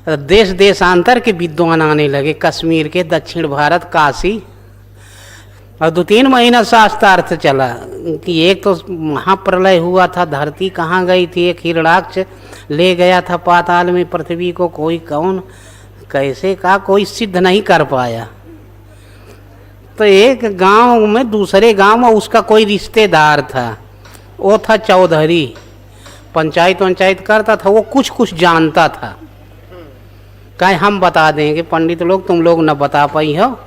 देश देशांतर के विद्वान आने लगे, कश्मीर के, दक्षिण भारत, काशी। और 2-3 महीना शास्त्रार्थ चला कि एक तो महाप्रलय हुआ था, धरती कहाँ गई थी, एक हिरणाक्ष ले गया था पाताल में पृथ्वी को, कोई कौन कैसे का कोई सिद्ध नहीं कर पाया। तो एक गांव में दूसरे गांव में उसका कोई रिश्तेदार था, वो था चौधरी, पंचायत करता था, वो कुछ कुछ जानता था। कहे हम बता देंगे पंडित लोग, तुम लोग न बता पाई हो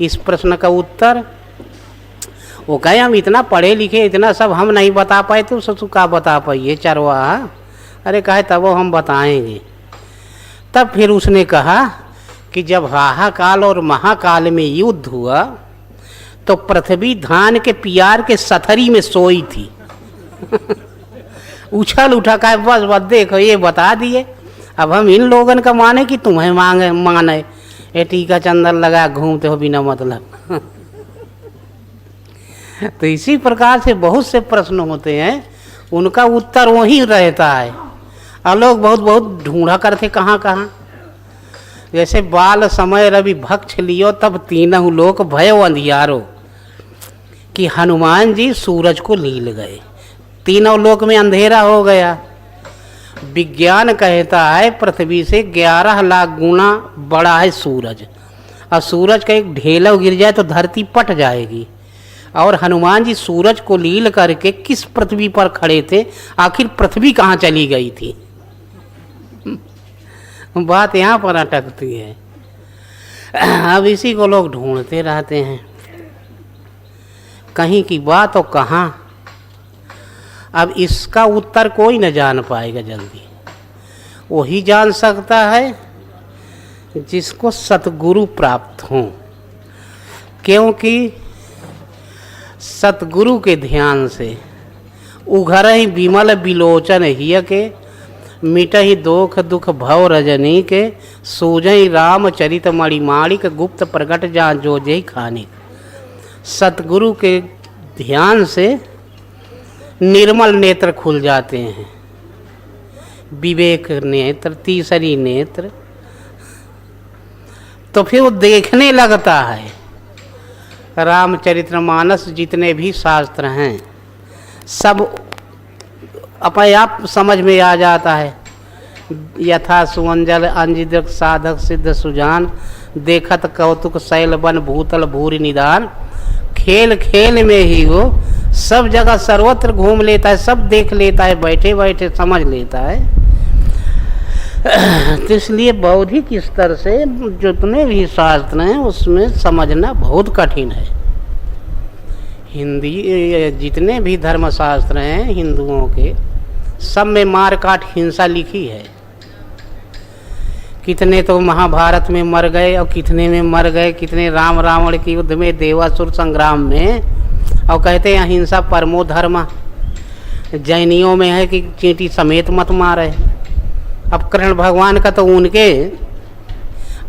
इस प्रश्न का उत्तर। वो कहे हम इतना पढ़े लिखे, इतना सब हम नहीं बता पाए, तो ससु का बता पाइए चरवाहा। अरे कहे तब वो हम बताएंगे। तब फिर उसने कहा कि जब हाहाकाल और महाकाल में युद्ध हुआ तो पृथ्वी धान के पियार के सथरी में सोई थी। उछल उठा, कहे बस बस देखो ये बता दिए, अब हम इन लोगन का माने कि तुम्हें माने। ये टीका चंदन लगा घूमते हो बिना मतलब। तो इसी प्रकार से बहुत से प्रश्न होते हैं, उनका उत्तर वही रहता है। और लोग बहुत बहुत ढूंढा करते कहाँ कहाँ। जैसे बाल समय रवि भक्ष लियो तब तीनों लोक भयो अंधियारो, कि हनुमान जी सूरज को लील गए, तीनों लोक में अंधेरा हो गया। विज्ञान कहता है पृथ्वी से 11 लाख गुना बड़ा है सूरज, और सूरज का एक ढेला गिर जाए तो धरती पट जाएगी। और हनुमान जी सूरज को लील करके किस पृथ्वी पर खड़े थे, आखिर पृथ्वी कहाँ चली गई थी? बात यहाँ पर अटकती है। अब इसी को लोग ढूंढते रहते हैं, कहीं की बात और कहाँ। अब इसका उत्तर कोई न जान पाएगा जल्दी, वही जान सकता है जिसको सतगुरु प्राप्त हों। क्योंकि सतगुरु के ध्यान से उघरहि विमल बिलोचन हिय के, मिटहि दोख दुख भव रजनी के, सूझहि रामचरित मणिमाणिक, गुप्त प्रगट जहाँ जो जय खानिक। सतगुरु के ध्यान से निर्मल नेत्र खुल जाते हैं, विवेक नेत्र, तीसरी नेत्र, तो फिर वो देखने लगता है। रामचरितमानस जितने भी शास्त्र हैं सब अपने आप समझ में आ जाता है। यथा सुअंजल अंजिदक साधक सिद्ध सुजान, देखत कौतुक शैल बन भूतल भूरि निदान। खेल खेल में ही वो सब जगह सर्वत्र घूम लेता है, सब देख लेता है, बैठे बैठे समझ लेता है। तो इसलिए बौद्धिक स्तर से जितने भी शास्त्र हैं उसमें समझना बहुत कठिन है। हिंदी जितने भी धर्मशास्त्र हैं हिंदुओं के, सब में मार काट हिंसा लिखी है। कितने तो महाभारत में मर गए और कितने में मर गए, कितने राम रावण के युद्ध में, देवासुर संग्राम में। और कहते हैं अहिंसा परमो धर्म। जैनियों में है कि चींटी समेत मत मारे। अब कृष्ण भगवान का तो उनके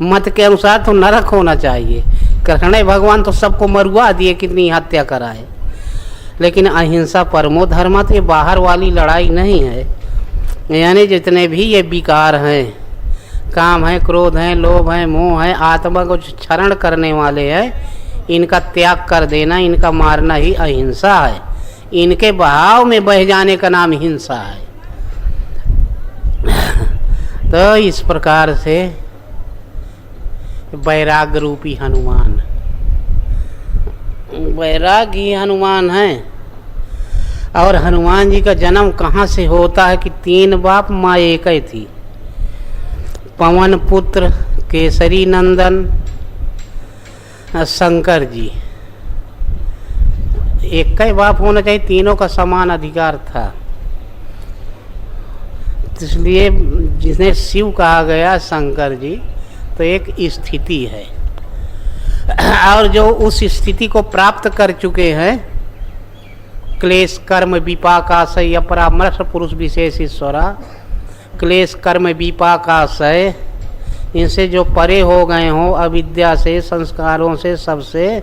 मत के अनुसार तो नरक होना चाहिए। कृष्ण भगवान तो सबको मरवा दिए, कितनी हत्या कराए। लेकिन अहिंसा परमो धर्म, तो ये बाहर वाली लड़ाई नहीं है। यानी जितने भी ये विकार हैं, काम है, क्रोध है, लोभ है, मोह है, आत्मा को क्षरण करने वाले हैं, इनका त्याग कर देना, इनका मारना ही अहिंसा है। इनके बहाव में बह जाने का नाम हिंसा है। तो इस प्रकार से वैराग्य रूपी हनुमान, वैराग्य ही हनुमान है। और हनुमान जी का जन्म कहाँ से होता है कि 3 बाप माँ एक ही थी। पवन पुत्र केसरी नंदन शंकर जी, एक ही बाप होना चाहिए, तीनों का समान अधिकार था। इसलिए जिन्हें शिव कहा गया, शंकर जी, तो एक स्थिति है। और जो उस स्थिति को प्राप्त कर चुके हैं, क्लेश कर्म विपाकाशय अपरामर्श पुरुष विशेष ईश्वरा, क्लेश कर्म विपाकाशय, इनसे जो परे हो गए हों, अविद्या से, संस्कारों से, सबसे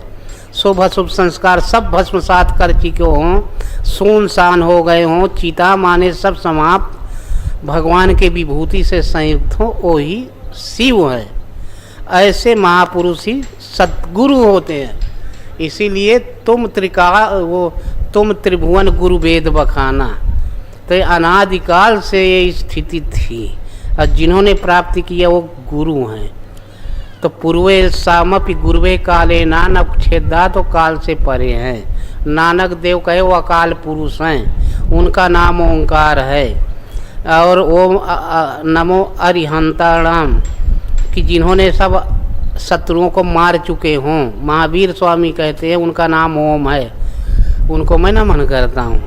शुभ अशुभ संस्कार सब भस्मसात कर चुके हों, सुनसान हो गए हों, चिता माने सब समाप्त, भगवान के विभूति से संयुक्त हो, वही शिव है। ऐसे महापुरुष ही सद्गुरु होते हैं। इसीलिए तुम त्रिभुवन गुरु वेद बखाना। तो अनादिकाल से ये स्थिति थी और जिन्होंने प्राप्ति किया वो गुरु हैं। तो पूर्वे सामपि गुरुवे काले नानक छेदा, तो काल से परे हैं। नानक देव कहे वो अकाल पुरुष हैं, उनका नाम ओंकार है। और ओम नमो अरिहंताणाम, कि जिन्होंने सब शत्रुओं को मार चुके हों। महावीर स्वामी कहते हैं उनका नाम ओम है, उनको मैं नमन करता हूँ।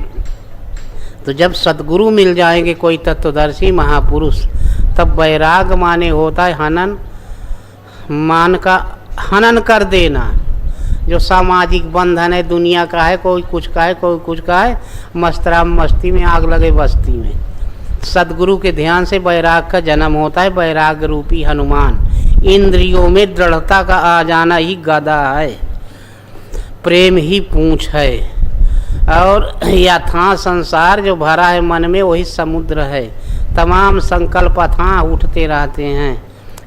तो जब सद्गुरु मिल जाएंगे कोई तत्वदर्शी महापुरुष, तब वैराग माने होता है हनन, मान का हनन कर देना। जो सामाजिक बंधन है दुनिया का है, कोई कुछ का है कोई कुछ का है, मस्तराम मस्ती में आग लगे बस्ती में। सद्गुरु के ध्यान से वैराग का जन्म होता है। वैराग रूपी हनुमान, इंद्रियों में दृढ़ता का आ जाना ही गदा है, प्रेम ही पूंछ है। और यथा संसार जो भरा है मन में वही समुद्र है। तमाम संकल्प अथाह उठते रहते हैं,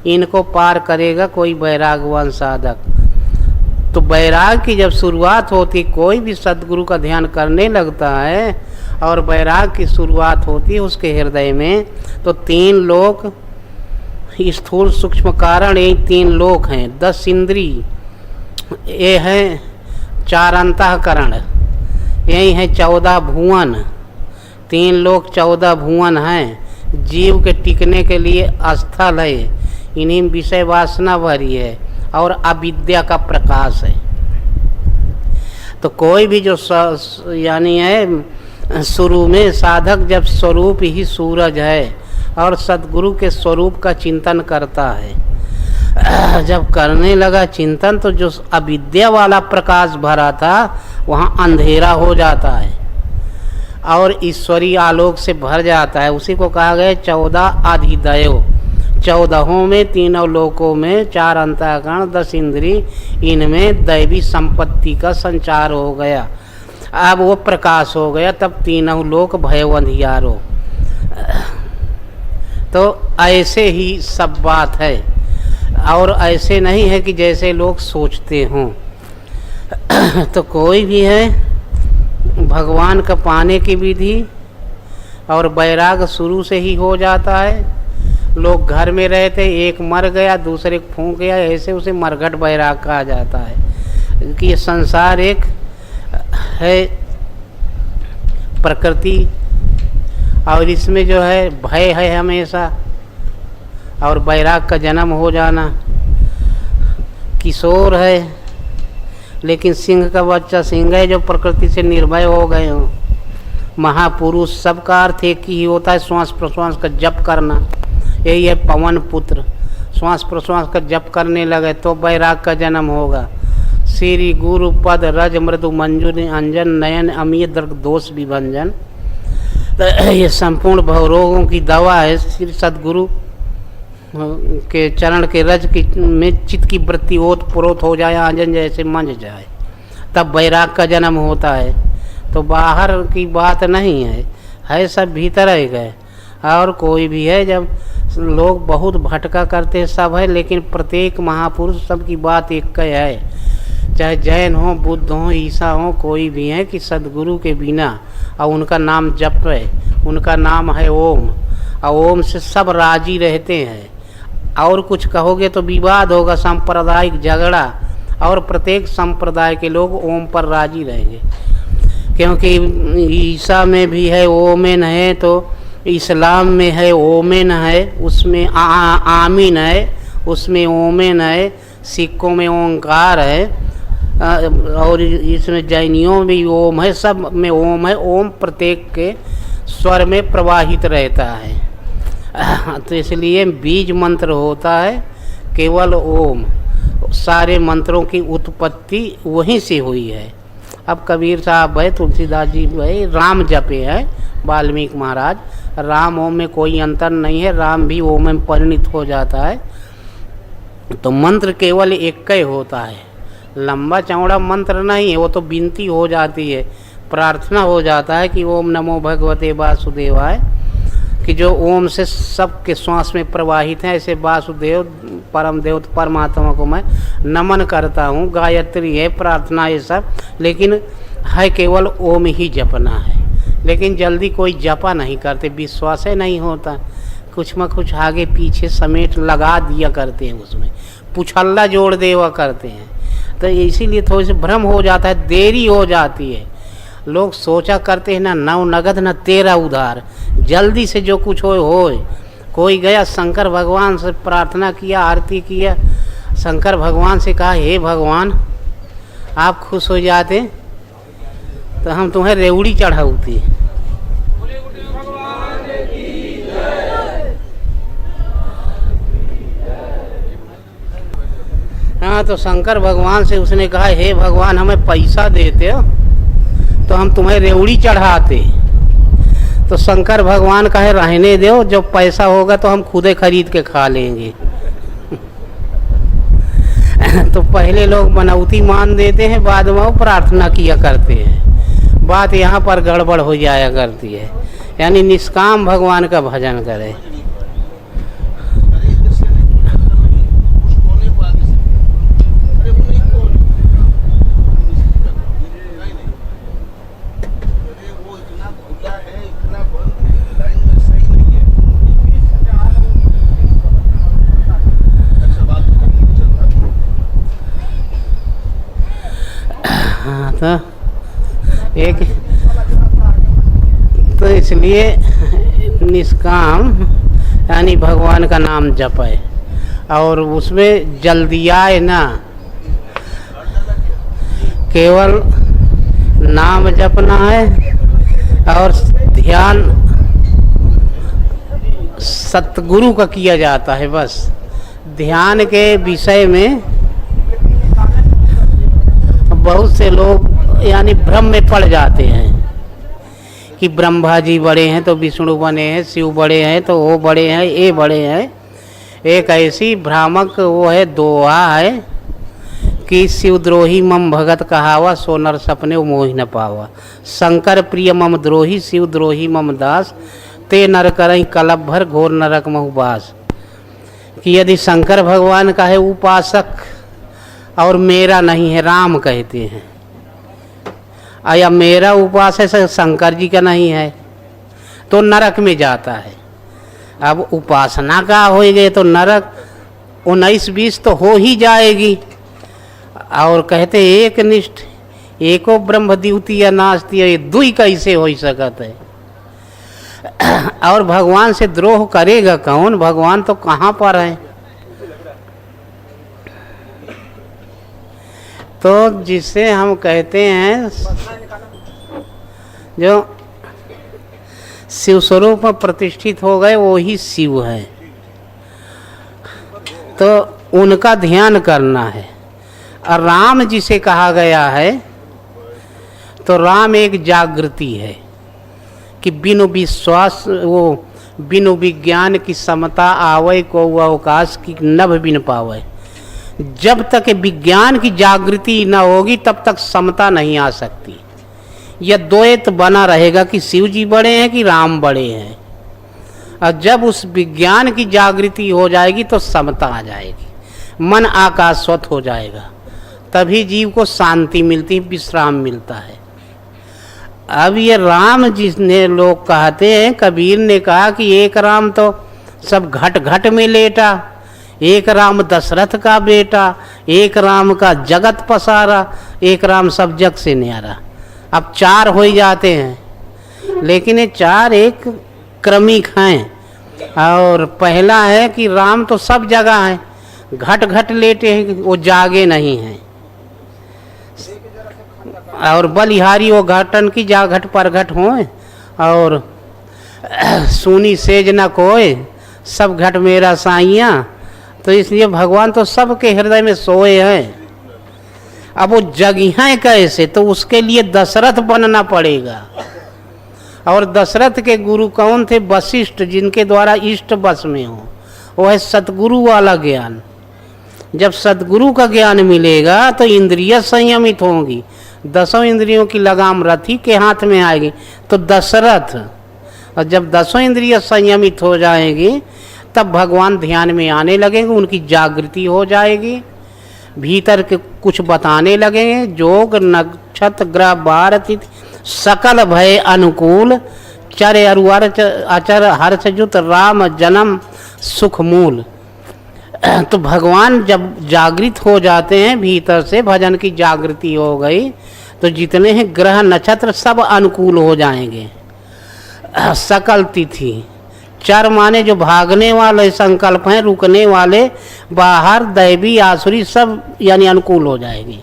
इनको पार करेगा कोई वैरागवान साधक। तो वैराग की जब शुरुआत होती, कोई भी सद्गुरु का ध्यान करने लगता है और वैराग की शुरुआत होती है उसके हृदय में, तो 3 लोक, स्थूल सूक्ष्म कारण, यही 3 लोक हैं। 10 इंद्री ये हैं, 4 अंतःकरण, यही है 14 भुवन। 3 लोक 14 भुवन हैं। जीव के टिकने के लिए स्थल है, इन्हीं विषय वासना भरी है और अविद्या का प्रकाश है। तो कोई भी जो यानी है शुरू में साधक जब स्वरूप ही सूरज है और सद्गुरु के स्वरूप का चिंतन करता है, जब करने लगा चिंतन, तो जो अविद्या वाला प्रकाश भरा था वहाँ अंधेरा हो जाता है और ईश्वरीय आलोक से भर जाता है। उसी को कहा गया 14 अधिदैव। 14 में, 3 लोकों में, 4 अंतःकरण, 10 इंद्री, इनमें दैवी संपत्ति का संचार हो गया। अब वो प्रकाश हो गया, तब 3 लोक भय अंधियारो। तो ऐसे ही सब बात है और ऐसे नहीं है कि जैसे लोग सोचते हों। तो कोई भी है भगवान का पाने की विधि और वैराग शुरू से ही हो जाता है। लोग घर में रहते, एक मर गया दूसरे को फूंक गया, ऐसे उसे मरघट वैराग कहा जाता है। क्योंकि ये संसार एक है प्रकृति और इसमें जो है भय है हमेशा, और वैराग का जन्म हो जाना। किशोर है लेकिन सिंह का बच्चा सिंह है, जो प्रकृति से निर्भय हो गए हों। महापुरुष सबका अर्थ एक ही होता है, श्वास प्रश्वास का जप करना। यही है पवन पुत्र, श्वास प्रश्वास का जप करने लगे तो वैराग का जन्म होगा। श्री गुरु पद रज मृदु मंजूर अंजन नयन अमीय दर्ग दोष विभंजन। तो ये संपूर्ण भवरोगों की दवा है। श्री सद्गुरु के चरण के रज की में चित्त की वृत्ति ओत प्रोत हो जाए, आंजन जैसे मंज जाए, तब वैराग का जन्म होता है। तो बाहर की बात नहीं है सब भीतर ही गए। और कोई भी है, जब लोग बहुत भटका करते सब है, लेकिन प्रत्येक महापुरुष सबकी बात एक है। चाहे जैन हो, बुद्ध हो, ईसा हो, कोई भी है कि सद्गुरु के बिना और उनका नाम जप है, उनका नाम है ओम, और ओम से सब राजी रहते हैं। और कुछ कहोगे तो विवाद होगा, सांप्रदायिक झगड़ा, और प्रत्येक संप्रदाय के लोग ओम पर राजी रहेंगे। क्योंकि ईसा में भी है ओमेन है, तो इस्लाम में है ओमेन है, उसमें आमीन है, उसमें ओमेन है, सिखों में ओंकार है, और इसमें जैनियों में भी ओम है, सब में ओम है। ओम प्रत्येक के स्वर में प्रवाहित रहता है। तो इसलिए बीज मंत्र होता है केवल ओम। सारे मंत्रों की उत्पत्ति वहीं से हुई है। अब कबीर साहब है, तुलसीदास जी है, राम जपे हैं वाल्मीकि महाराज। राम ओम में कोई अंतर नहीं है, राम भी ओम में परिणित हो जाता है। तो मंत्र केवल एक ही होता है, लंबा चौड़ा मंत्र नहीं है। वो तो विनती हो जाती है, प्रार्थना हो जाता है कि ओम नमो भगवते वासुदेवाय। कि जो ओम से सबके श्वास में प्रवाहित हैं, ऐसे वासुदेव परम देव परमात्मा को मैं नमन करता हूँ। गायत्री है, प्रार्थना, ये सब, लेकिन है केवल ओम ही जपना है। लेकिन जल्दी कोई जपा नहीं करते, विश्वास है नहीं होता, कुछ में कुछ आगे पीछे समेट लगा दिया करते हैं, उसमें पुछल्ला जोड़ देवा करते हैं। तो इसीलिए थोड़ी सी भ्रम हो जाता है, देरी हो जाती है। लोग सोचा करते हैं ना नौ नगद न तेरा उधार, जल्दी से जो कुछ होए। कोई गया शंकर भगवान से प्रार्थना किया, आरती किया, शंकर भगवान से कहा हे भगवान आप खुश हो जाते तो हम तुम्हें रेवड़ी चढ़ाऊती। हाँ, तो शंकर भगवान से उसने कहा हे भगवान हमें पैसा देते हो तो हम तुम्हें रेवड़ी चढ़ाते। तो शंकर भगवान कहे रहने दो, जब पैसा होगा तो हम खुदे खरीद के खा लेंगे। तो पहले लोग मनौती मान देते हैं, बाद में वो प्रार्थना किया करते हैं। बात यहाँ पर गड़बड़ हो जाया करती है, यानी निष्काम भगवान का भजन करें। तो एक तो इसलिए निष्काम यानी भगवान का नाम जपे और उसमें जल्दी आए ना, केवल नाम जपना है और ध्यान सतगुरु का किया जाता है। बस ध्यान के विषय में बहुत से लोग यानी भ्रम में पड़ जाते हैं कि ब्रह्मा जी बड़े हैं तो विष्णु बने हैं, शिव बड़े हैं तो वो बड़े हैं, ये बड़े हैं। एक ऐसी भ्रामक वो है, दोहा है कि शिवद्रोही मम भगत कहावा, सोनर सपने मोहि न पावा। शंकर प्रिय मम द्रोही, शिवद्रोही मम दास, ते नर करई कलब भर घोर नरक महुबास। कि यदि शंकर भगवान का है उपासक और मेरा नहीं है, राम कहते हैं, या मेरा उपास है शंकर जी का नहीं है तो नरक में जाता है। अब उपासना का हो गए तो नरक 19-20 तो हो ही जाएगी। और कहते एक निष्ठ एको ब्रह्म द्वितीय नास्ती, ये दुई कैसे हो सकत है। और भगवान से द्रोह करेगा कौन, भगवान तो कहाँ पर है। तो जिसे हम कहते हैं जो शिव स्वरूप में प्रतिष्ठित हो गए वो ही शिव है, तो उनका ध्यान करना है। और राम जिसे कहा गया है तो राम एक जागृति है कि बिनु विश्वास वो बिनु विज्ञान की समता आवे को अवकाश की नभ बिन पावे। जब तक विज्ञान की जागृति न होगी तब तक समता नहीं आ सकती। यह द्वैत बना रहेगा कि शिव जी बड़े हैं कि राम बड़े हैं। और जब उस विज्ञान की जागृति हो जाएगी तो समता आ जाएगी, मन आकाशवत हो जाएगा, तभी जीव को शांति मिलती, विश्राम मिलता है। अब ये राम जिसने लोग कहते हैं, कबीर ने कहा कि एक राम तो सब घट घट में लेटा, एक राम दशरथ का बेटा, एक राम का जगत पसारा, एक राम सब जग से न्यारा। अब 4 हो ही जाते हैं, लेकिन ये 4 एक क्रमिक हैं। और पहला है कि राम तो सब जगह है, घट घट लेटे हैं, वो जागे नहीं हैं। और बलिहारी वो घटन की जा घट पर घट होए, और सुनी सेज न कोय, सब घट मेरा साइया। तो इसलिए भगवान तो सबके हृदय में सोए हैं। अब वो जगह कैसे, तो उसके लिए दशरथ बनना पड़ेगा। और दशरथ के गुरु कौन थे? वशिष्ठ, जिनके द्वारा इष्ट बस में हो। वो है सतगुरु वाला ज्ञान। जब सतगुरु का ज्ञान मिलेगा तो इंद्रिय संयमित होंगी, 10 इंद्रियों की लगाम रथी के हाथ में आएगी। तो दशरथ और जब 10 इंद्रिय संयमित हो जाएंगी तब भगवान ध्यान में आने लगेंगे, उनकी जागृति हो जाएगी, भीतर के कुछ बताने लगेंगे। जोग नक्षत्र ग्रह बार तिथि सकल भय अनुकूल, चर अरुअर अचर हर्ष जुत राम जन्म सुख मूल। तो भगवान जब जागृत हो जाते हैं भीतर से, भजन की जागृति हो गई तो जितने हैं ग्रह नक्षत्र सब अनुकूल हो जाएंगे। सकल तिथि, चर माने जो भागने वाले संकल्प हैं, रुकने वाले, बाहर दैवी आसुरी सब यानी अनुकूल हो जाएगी।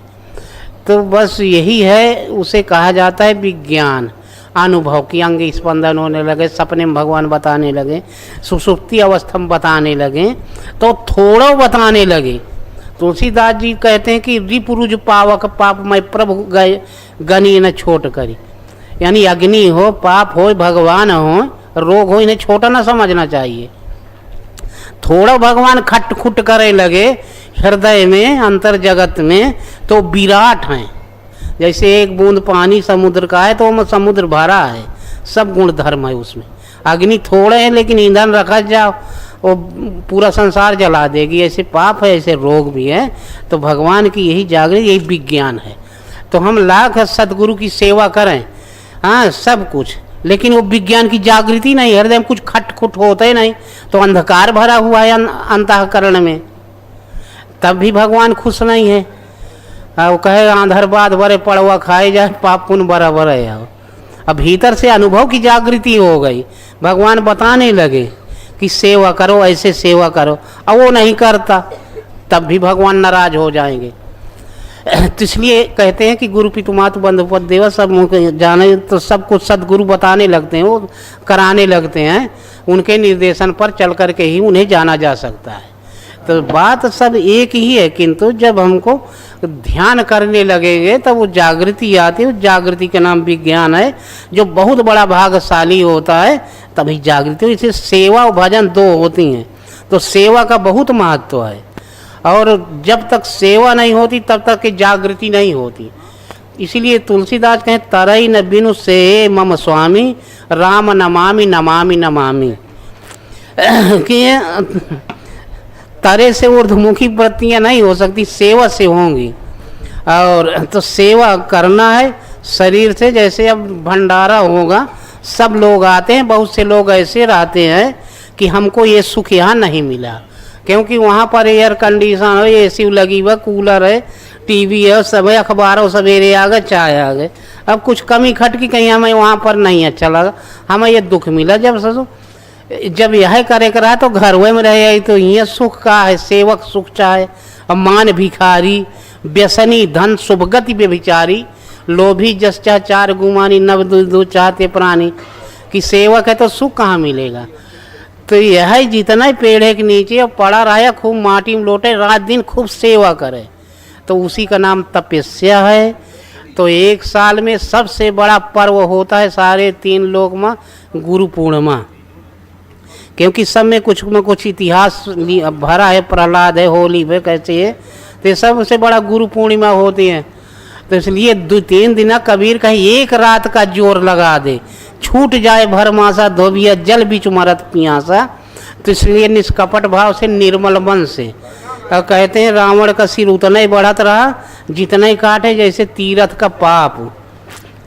तो बस यही है, उसे कहा जाता है विज्ञान। अनुभव की अंग स्पंदन होने लगे, सपने में भगवान बताने लगे, सुसुप्ति अवस्था में बताने लगे, तो थोड़ा बताने लगे। तुलसीदास जी कहते हैं कि रिपुरुज पावक पाप मैं प्रभु गए गनी न छोट करी, यानी अग्नि हो, पाप हो, भगवान हो, रोग हो, इन्हें छोटा ना समझना चाहिए। थोड़ा भगवान खट खुट करे लगे हृदय में, अंतर जगत में, तो विराट हैं। जैसे एक बूंद पानी समुद्र का है तो वो समुद्र भरा है, सब गुण धर्म है उसमें। अग्नि थोड़े है लेकिन ईंधन रखा जाओ वो पूरा संसार जला देगी। ऐसे पाप है, ऐसे रोग भी है। तो भगवान की यही जागृति, यही विज्ञान है। तो हम लाख सदगुरु की सेवा करें, हाँ सब कुछ, लेकिन वो विज्ञान की जागृति नहीं, हृदय में कुछ खटखुट होता ही नहीं, तो अंधकार भरा हुआ है अंतःकरण में, तब भी भगवान खुश नहीं है। वो कहे आंधर बाद बड़े पड़वा खाए जाए, पाप पुण्य बराबर है। अब भीतर से अनुभव की जागृति हो गई, भगवान बताने लगे कि सेवा करो, ऐसे सेवा करो, अब वो नहीं करता तब भी भगवान नाराज हो जाएंगे। तो इसलिए कहते हैं कि गुरु पितु मातु बंधु पद देव सब जाने, तो सब कुछ सदगुरु बताने लगते हैं, वो कराने लगते हैं। उनके निर्देशन पर चल कर के ही उन्हें जाना जा सकता है। तो बात सब एक ही है, किंतु जब हमको ध्यान करने लगेंगे तब वो जागृति आती है। उस जागृति का नाम विज्ञान है, जो बहुत बड़ा भागशाली होता है तभी जागृति। इसे सेवा और भजन दो होती हैं, तो सेवा का बहुत महत्व है। और जब तक सेवा नहीं होती तब तक की जागृति नहीं होती। इसीलिए तुलसीदास कहें तरई न बिनु से मम स्वामी, राम नमामि नमामि नमामि। कि तारे से ऊर्ध्वमुखी वृत्तियाँ नहीं हो सकती, सेवा से होंगी। और तो सेवा करना है शरीर से। जैसे अब भंडारा होगा, सब लोग आते हैं, बहुत से लोग ऐसे रहते हैं कि हमको ये सुख यहाँ नहीं मिला, क्योंकि वहाँ पर एयर कंडीशन है, एसी लगी हुआ, कूलर है, टीवी है, सब है, अखबारों सवेरे आ गए, चाय आ गए। अब कुछ कमी खटकी कहीं हमें वहाँ पर नहीं अच्छा लगा, हमें ये दुख मिला। जब यह करे करा तो घर में रहे, तो ये सुख का है, सेवक सुख चाहे। अब मान भिखारी व्यसनी धन शुभगति व्यभिचारी, लोभी जस चाह चार गुमानी, नव दो चाहते प्राणी। कि सेवक है तो सुख कहाँ मिलेगा। तो यह जितना पेड़ के नीचे पड़ा रहा, खूब माटी में लोटे, रात दिन खूब सेवा करे, तो उसी का नाम तपस्या है। तो एक साल में सबसे बड़ा पर्व होता है सारे 3 लोक में गुरु पूर्णिमा, क्योंकि सब में कुछ इतिहास भरा है। प्रहलाद है, होली है, कैसे है, तो सबसे बड़ा गुरु पूर्णिमा होती है। तो इसलिए 2-3 दिन कबीर कहीं एक रात का जोर लगा दे, छूट जाए भरमासा धोबिया जल बीच मरत पियासा। तो इसलिए निष्कपट भाव से, निर्मल मन से। और कहते हैं रावण का सिर उतना ही बढ़त रहा जितना ही काटे, जैसे तीरथ का पाप।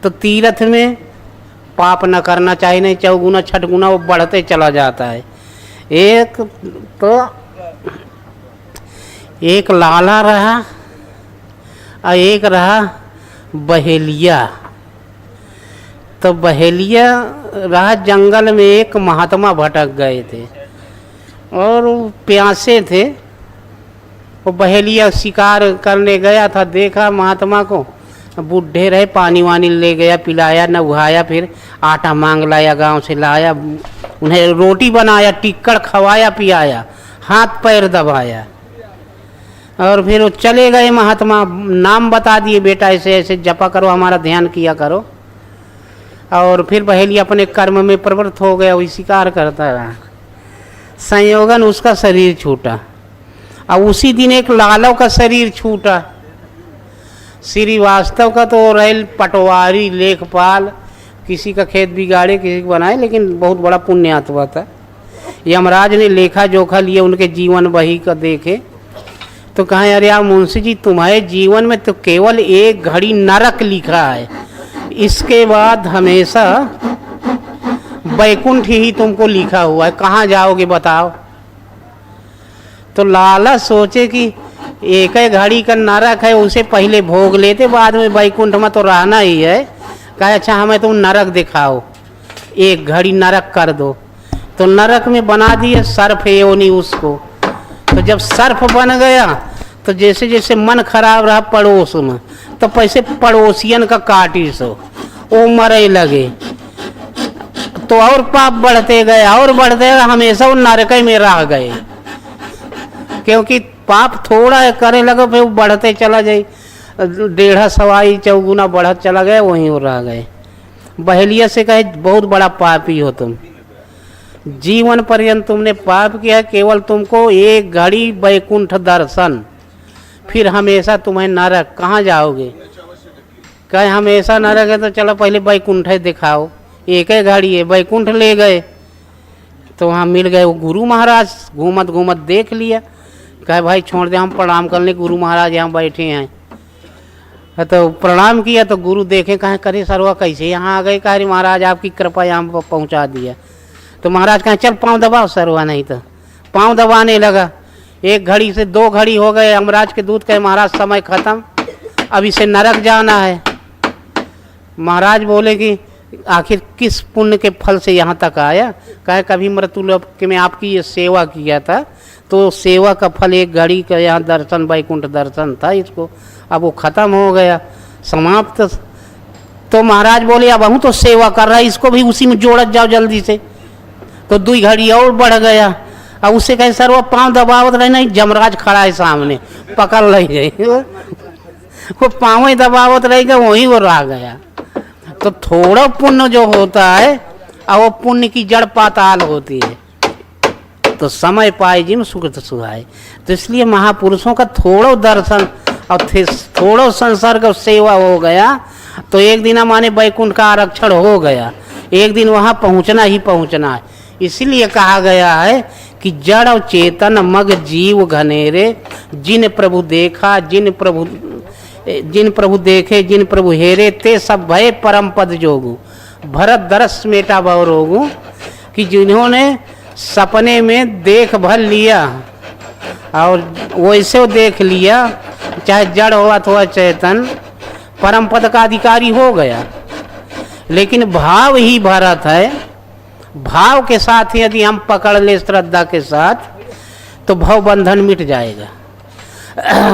तो तीरथ में पाप न करना चाहिए, नहीं चौगुना छठगुना वो बढ़ते चला जाता है। एक लाला रहा और एक रहा बहेलिया। तो बहेलिया रहा जंगल में, एक महात्मा भटक गए थे और प्यासे थे। वो बहेलिया शिकार करने गया था, देखा महात्मा को, बूढ़े रहे, पानी वानी ले गया, पिलाया, नहाया, फिर आटा मांग लाया, गांव से लाया, उन्हें रोटी बनाया, टिक्कड़ खवाया पियाया, हाथ पैर दबाया, और फिर वो चले गए। महात्मा नाम बता दिए, बेटा ऐसे ऐसे जपा करो, हमारा ध्यान किया करो। और फिर बहेलिया अपने कर्म में प्रवृत्त हो गया, वही शिकार करता रहा। संयोगन उसका शरीर छूटा, और उसी दिन एक लालव का शरीर छूटा। श्रीवास्तव का तो रेल पटवारी लेखपाल किसी का खेत बिगाड़े, किसी का बनाए, लेकिन बहुत बड़ा पुण्यात्मा था। यमराज ने लेखा जोखा लिए उनके जीवन बही का देखे तो कहा अरे यार मुंशी जी, तुम्हारे जीवन में तो केवल एक घड़ी नरक लिखा है, इसके बाद हमेशा बैकुंठ ही तुमको लिखा हुआ है, कहाँ जाओगे बताओ। तो लाला सोचे कि एक ही घड़ी का नरक है, उसे पहले भोग लेते, बाद में बैकुंठ में तो रहना ही है। कहा अच्छा हमें तुम नरक दिखाओ, एक घड़ी नरक कर दो। तो नरक में बना दिए सर्फ योनि उसको। तो जब सर्फ बन गया तो जैसे जैसे मन खराब रहा पड़ोस में, तो पैसे पड़ोसियन का काटी सो वो मरे लगे, तो और पाप बढ़ते गए और बढ़ते गए, हमेशा वो नरक में रह गए। क्योंकि पाप थोड़ा करे लगे फिर वो बढ़ते चला जाए, 1.5 सवाई चौगुना बढ़त चला गया, वहीं वो रह गए। बहेलिया से कहे बहुत बड़ा पापी हो तुम, जीवन पर्यंत तुमने पाप किया, केवल तुमको एक घड़ी बैकुंठ दर्शन, फिर हमेशा तुम्हें नरक, कहाँ जाओगे। कहे हमेशा नरक है तो चलो पहले बैकुंठ दिखाओ, एक ही घड़ी है। बैकुंठ ले गए तो वहाँ मिल गए वो गुरु महाराज, घूमत घूमत देख लिया। कहे भाई छोड़ दे, हम प्रणाम करने, गुरु महाराज यहाँ बैठे हैं। तो प्रणाम किया तो गुरु देखे, कहे करे सरवा कैसे यहाँ आ गए। कहे महाराज आपकी कृपा यहाँ पहुँचा दिया। तो महाराज कहे चल पाँव दबाओ सरवा, नहीं तो पाँव दबाने लगा। 1 घड़ी से 2 घड़ी हो गए, यमराज के दूत कहे महाराज समय खत्म, अब इसे नरक जाना है। महाराज बोले कि आखिर किस पुण्य के फल से यहाँ तक आया। कहे कभी मृत्युलोक में आपकी ये सेवा किया था, तो सेवा का फल 1 घड़ी का यहाँ दर्शन, बैकुंठ दर्शन था इसको, अब वो खत्म हो गया, समाप्त। तो महाराज बोले अब हम तो सेवा कर रहा है, इसको भी उसी में जोड़त जाओ जल्दी से। तो 2 घड़ी और बढ़ गया। अब उससे कहे सर वो पाँव दबावत रहे, नहीं जमराज खड़ा है सामने, पकड़ ले गई। वो पाँव ही दबावत रहेगा, वहीं वो रह गया। तो थोड़ा पुण्य जो होता है, और वो पुण्य की जड़ पाताल होती है। तो समय पाए जिम सुकृत सुहाए। तो इसलिए महापुरुषों का थोड़ा दर्शन और थोड़ा संसर्ग सेवा हो गया, तो एक दिन माने बैकुंठ का आरक्षण हो गया, एक दिन वहाँ पहुँचना ही पहुँचना है। इसलिए कहा गया है कि जड़ और चेतन मग जीव घनेरे, जिन प्रभु देखा जिन प्रभु देखे जिन प्रभु हेरे, ते सब भय परम पद जोगु, भरत दरस मेटा भव रोगु। कि जिन्होंने सपने में देख भर लिया और वैसे देख लिया, चाहे जड़ हो अथवा चेतन, परम पद का अधिकारी हो गया। लेकिन भाव ही भरत है, भाव के साथ यदि हम पकड़ ले श्रद्धा के साथ, तो भव बंधन मिट जाएगा।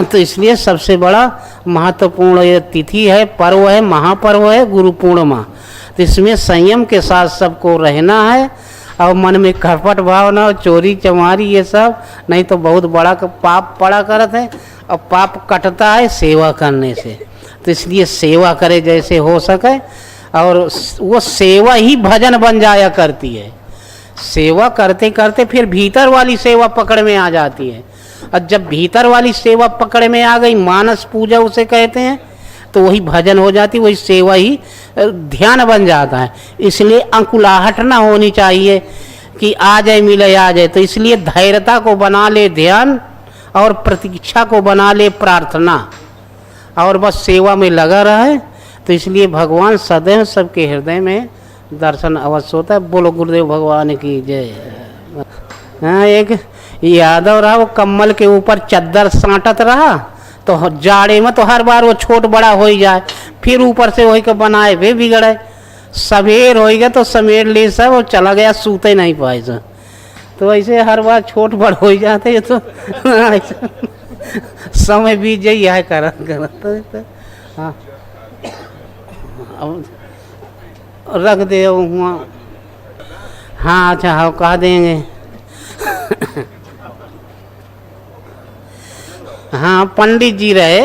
तो इसलिए सबसे बड़ा महत्वपूर्ण ये तिथि है, पर्व है, महापर्व है गुरु पूर्णिमा। तो इसमें संयम के साथ सबको रहना है, और मन में कपट भावना और चोरी चमारी ये सब नहीं, तो बहुत बड़ा पाप पड़ा करते हैं। और पाप कटता है सेवा करने से। तो इसलिए सेवा करे जैसे हो सके, और वो सेवा ही भजन बन जाया करती है। सेवा करते करते फिर भीतर वाली सेवा पकड़ में आ जाती है, और जब भीतर वाली सेवा पकड़ में आ गई, मानस पूजा उसे कहते हैं, तो वही भजन हो जाती, वही सेवा ही ध्यान बन जाता है। इसलिए अंकुलाहट ना होनी चाहिए कि आ जाए मिले आ जाए। तो इसलिए धैर्यता को बना ले ध्यान, और प्रतीक्षा को बना ले प्रार्थना, और बस सेवा में लगा रहे। तो इसलिए भगवान सदैव सबके हृदय में दर्शन अवश्य होता है। बोलो गुरुदेव भगवान की जय। हाँ, एक यादव रहा, वो कम्बल के ऊपर चद्दर साँटत रहा, तो जाड़े में तो हर बार वो छोट बड़ा हो ही जाए, फिर ऊपर से वही के बनाए वे बिगड़े। सवेर हो गया तो समेर ले सब, वो चला गया, सूते नहीं पाए सब। तो ऐसे हर बार छोट बड़ हो जाते, तो समय बीत जाए यह करत। हाँ, अब रख दे वहाँ। हाँ अच्छा, हाँ कह देंगे। हाँ, पंडित जी रहे,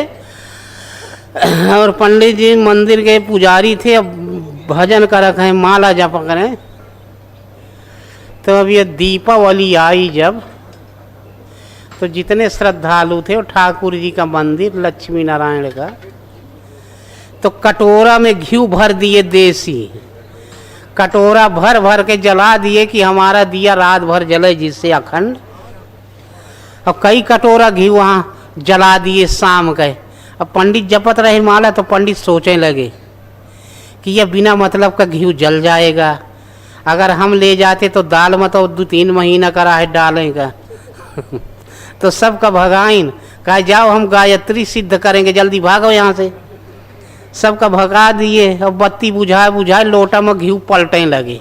और पंडित जी मंदिर के पुजारी थे, अब भजन कर रखे हैं, माला जप करें। तो अब ये दीपावली आई जब, तो जितने श्रद्धालु थे वो ठाकुर जी का मंदिर लक्ष्मी नारायण का, तो कटोरा में घी भर दिए देसी, कटोरा भर भर के जला दिए कि हमारा दिया रात भर जले जिससे अखंड। अब कई कटोरा घी वहाँ जला दिए शाम के। अब पंडित जपत रहे माला तो पंडित सोचने लगे कि यह बिना मतलब का घी जल जाएगा, अगर हम ले जाते तो दाल में तो 2-3 महीना करा है डालेगा। तो सबका भगाइन कहा जाओ हम गायत्री सिद्ध करेंगे, जल्दी भागो यहाँ से। सबका भगा दिए। अब बत्ती बुझाए बुझाए लोटा में घी पलटने लगे।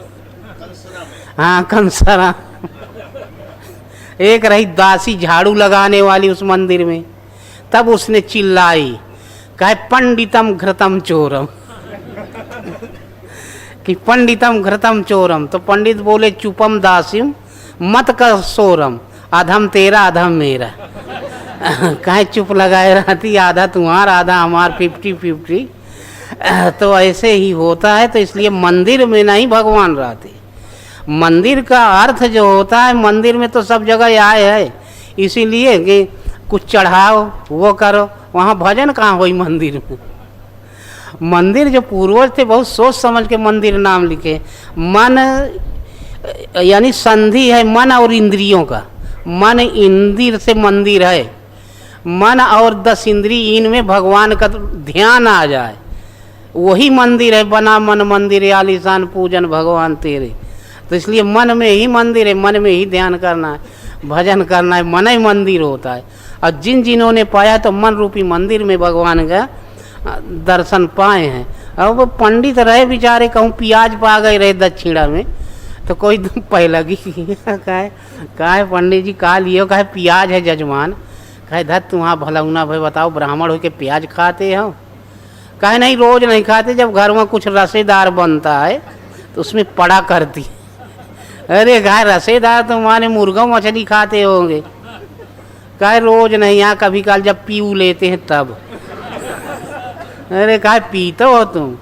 हाँ कंसरा। एक रही दासी झाड़ू लगाने वाली उस मंदिर में, तब उसने चिल्लाई कहे पंडितम घृतम चोरम कि पंडितम घृतम चोरम। तो पंडित बोले चुपम दासिम मत कर सोरम, अधम तेरा अधम मेरा। कहे चुप लगाए रहती, आधा तुम्हारा आधा हमार 50-50। तो ऐसे ही होता है। तो इसलिए मंदिर में नहीं भगवान रहते। मंदिर का अर्थ जो होता है, मंदिर में तो सब जगह आए है, इसीलिए कि कुछ चढ़ाओ वो करो। वहाँ भजन कहाँ हुई मंदिर में। मंदिर जो पूर्वज थे बहुत सोच समझ के मंदिर नाम लिखे। मन यानी संधि है मन और इंद्रियों का। मन इंद्र से मंदिर है। मन और 10 इंद्रिय इनमें भगवान का ध्यान आ जाए, वही मंदिर है। बना मन मंदिर आलीशान पूजन भगवान तेरे। तो इसलिए मन में ही मंदिर है, मन में ही ध्यान करना है, भजन करना है, मन ही मंदिर होता है। और जिन्होंने पाया तो मन रूपी मंदिर में भगवान का दर्शन पाए हैं। अब वो पंडित रहे बेचारे, कहूँ प्याज पा गए रहे दक्षिणा में, तो कोई पहला की कहा पंडित जी कहा लियो, कहे प्याज है जजमान। कहे धत तुम्हारा भलौना भाई बताओ ब्राह्मण हो के प्याज खाते हो? कहे नहीं रोज नहीं खाते, जब घर में कुछ रसेदार बनता है तो उसमें पड़ा करती। अरे कहे रसेदार तुम्हारे मुर्गा मछली खाते होंगे। कहे रोज नहीं, यहाँ कभी काल जब पीऊ लेते हैं तब। अरे कहे पीते हो तुम?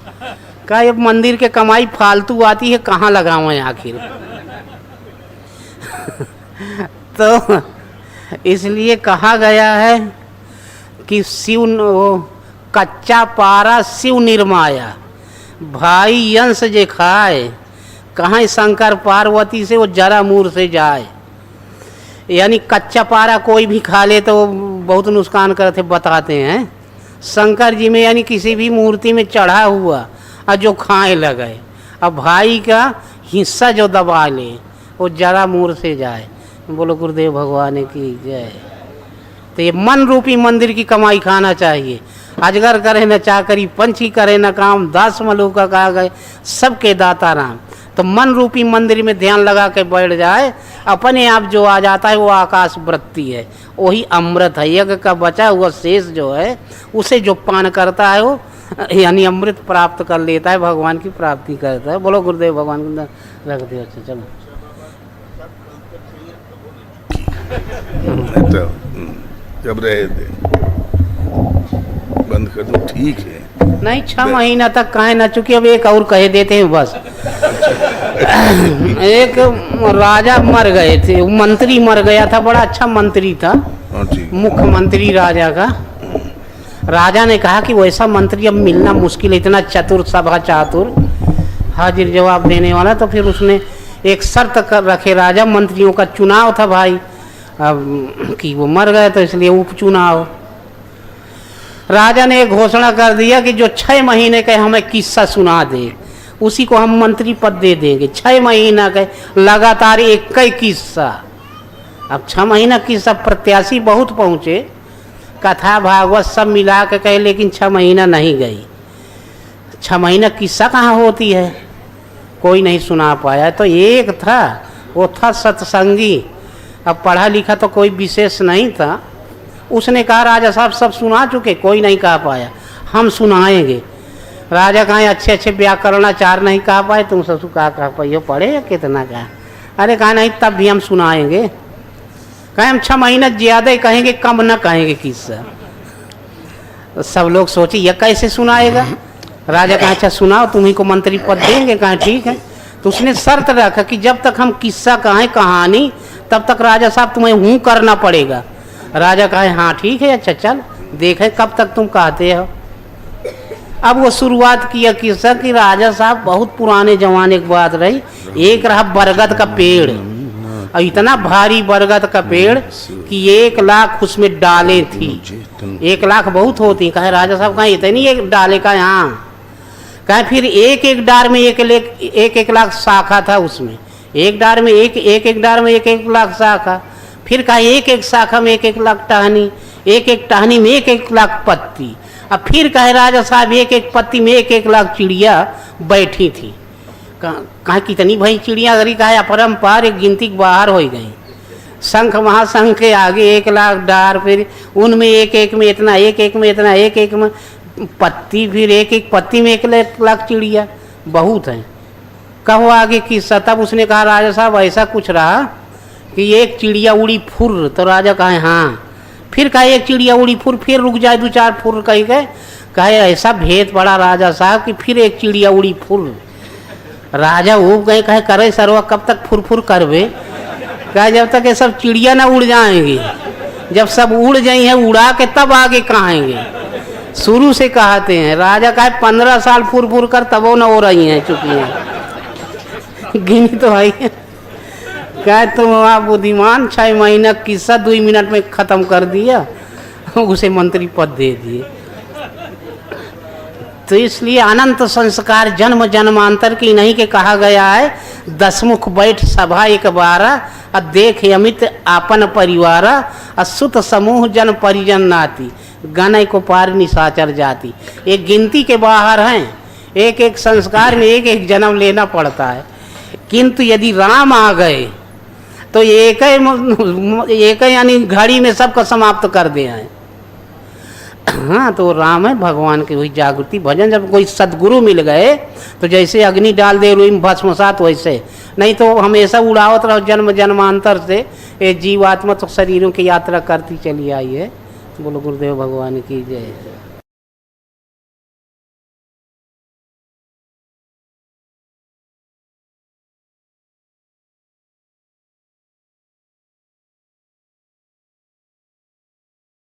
कहे अब मंदिर के कमाई फालतू आती है, कहाँ लगाओ आखिर। तो इसलिए कहा गया है कि शिव कच्चा पारा शिव निर्माया, भाई यंश जे खाए, कहाँ शंकर पार्वती से वो जरा मूर से जाए। यानी कच्चा पारा कोई भी खा ले तो बहुत नुकसान करते बताते हैं। शंकर जी में यानी किसी भी मूर्ति में चढ़ा हुआ और जो खाए लगे, अब भाई का हिस्सा जो दबा ले वो जरा मूर से जाए। बोलो गुरुदेव भगवान की जय। तो ये मन रूपी मंदिर की कमाई खाना चाहिए। अजगर करे न चाकरी, पंछी करे न काम, दास मलूका कहा गए सबके दाता राम। तो मन रूपी मंदिर में ध्यान लगा के बैठ जाए, अपने आप जो आ जाता है वो आकाश वृत्ति है, वही अमृत है। यज्ञ का बचा हुआ शेष जो है उसे जो पान करता है वो यानी अमृत प्राप्त कर लेता है, भगवान की प्राप्ति करता है। बोलो गुरुदेव भगवान को रख दियो। अच्छा चलो तो जब रहे थे बंद कर दो, ठीक है। नहीं 6 महीना तक कहे ना, चुकी अब एक और कहे देते हैं बस। एक राजा मर गए थे, मंत्री मर गया था, बड़ा अच्छा मंत्री था, मुख्यमंत्री राजा का। राजा ने कहा कि वैसा मंत्री अब मिलना मुश्किल है, इतना चतुर सभा चातुर हाजिर जवाब देने वाला। तो फिर उसने एक शर्त कर रखे राजा, मंत्रियों का चुनाव था भाई, अब कि वो मर गए तो इसलिए उपचुनाव। राजा ने एक घोषणा कर दिया कि जो 6 महीने के हमें किस्सा सुना दे उसी को हम मंत्री पद दे देंगे। 6 महीना के लगातार एक ही किस्सा। अब 6 महीना किस्सा प्रत्याशी बहुत पहुँचे, कथा भागवत सब मिला के कहे, लेकिन 6 महीना नहीं गई। 6 महीना किस्सा कहाँ होती है, कोई नहीं सुना पाया। तो एक था, वो था सत्संगी, अब पढ़ा लिखा तो कोई विशेष नहीं था। उसने कहा राजा साहब सब सुना चुके, कोई नहीं कहा पाया, हम सुनाएंगे। राजा कहा अच्छे अच्छे व्याकरणाचार नहीं कहा पाए, तुम सब कहा पाइयो पढ़े या कितना कहा? अरे कहा नहीं तब भी हम सुनाएंगे। कहे हम 6 महीना ज़्यादा ही कहेंगे, कम न कहेंगे किस्सा। तो सब लोग सोचे यह कैसे सुनाएगा। राजा कहा अच्छा सुनाओ, तुम्ही को मंत्री पद देंगे। कहा ठीक है। तो उसने शर्त रखा कि जब तक हम किस्सा कहें कहानी तब तक राजा साहब तुम्हें हूँ करना पड़ेगा। राजा कहे हाँ ठीक है, अच्छा चल देखें कब तक तुम कहते हो। अब वो शुरुआत किया किस्सा कि राजा साहब बहुत पुराने जमाने की बात रही, एक रहा बरगद का पेड़, और इतना भारी बरगद का पेड़ कि 1 लाख उसमें डालें थी। 1 लाख बहुत होती, कहे राजा साहब कहे इतनी एक डाले का यहाँ, कहे फिर एक डार में 1 लाख शाखा था उसमें, एक डार में एक डार में 1 लाख शाखा, फिर कहा एक शाखा में 1 लाख टहनी, एक टहनी में 1 लाख पत्ती, अब फिर कहे राजा साहब एक पत्ती में 1 लाख चिड़िया बैठी थी। कहा कितनी भाई चिड़िया गरी, कहा अपरंपार एक गिनती के बाहर हो गई। शंख महाशंख के आगे 1 लाख डार, फिर उनमें एक में इतना, एक में इतना, एक में पत्ती, फिर एक पत्ती में 1 लाख चिड़िया, बहुत है। कहो आगे किस्सा। तब उसने कहा राजा साहब ऐसा कुछ रहा कि एक चिड़िया उड़ी फुर, तो राजा कहे हाँ, फिर कहे एक चिड़िया उड़ी फुर, फिर रुक जाए 2-4 फुर कह गए, कहे ऐसा भेद पड़ा राजा साहब कि फिर एक चिड़िया उड़ी फुर। राजा ऊब गए, कहे करे सरवा कब तक फुर करवे, कहे जब तक ये सब चिड़िया ना उड़ जाएंगी, जब सब उड़ जाई हैं उड़ा के तब आगे कहेंगे, शुरू से कहते हैं। राजा कहे 15 साल फुर कर तब वो न हो रही हैं, चुकी हैं गिनी तो है। कहे तुम वहाँ बुद्धिमान, 6 महीना किस्सा 2 मिनट में खत्म कर दिया, उसे मंत्री पद दे दिए। तो इसलिए अनंत संस्कार जन्म जन्मांतर की नहीं के कहा गया है, 10 मुख बैठ सभा 1 बारा, और देख अमित आपन परिवारा, अशुत समूह जन परिजन नाती, गणय को पार निशाचर जाति। एक गिनती के बाहर हैं, एक संस्कार में एक जन्म लेना पड़ता है। किंतु यदि राम आ गए तो एक यानी घड़ी में सबको समाप्त कर दे हैं। हाँ, तो राम है भगवान की वही जागृति भजन। जब कोई सदगुरु मिल गए तो जैसे अग्नि डाल दे रुई भस्मसात, वैसे नहीं तो हमेशा उड़ावत रहो जन्म जन्मांतर से। ये जीवात्मा तो शरीरों की यात्रा करती चली आई है। बोलो गुरुदेव भगवान की जय।